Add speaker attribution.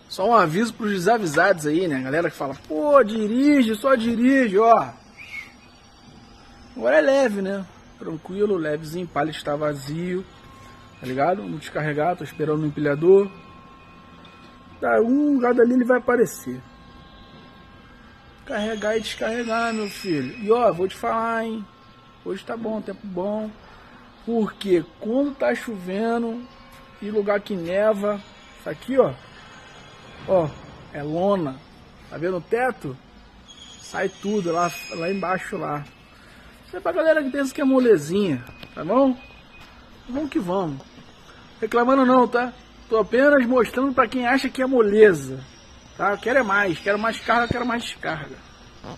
Speaker 1: Só um aviso pros desavisados aí, né? Galera que fala, pô, dirige, só dirige, ó. Agora é leve, né? Tranquilo, levezinho, o pallet está vazio, tá ligado? Vamos descarregar, tô esperando o empilhador. Tá, um lugar dali ele vai aparecer. Carregar e descarregar, meu filho. E ó, vou te falar, hein? Hoje tá bom, tempo bom. Porque quando tá chovendo e lugar que neva, isso aqui, ó. Ó, é lona. Tá vendo o teto? Sai tudo lá embaixo lá. Isso é pra galera que pensa que é molezinha, tá bom? Vamos que vamos. Reclamando não, tá? Tô apenas mostrando pra quem acha que é moleza. Tá? Eu quero é mais, quero mais carga, quero mais descarga.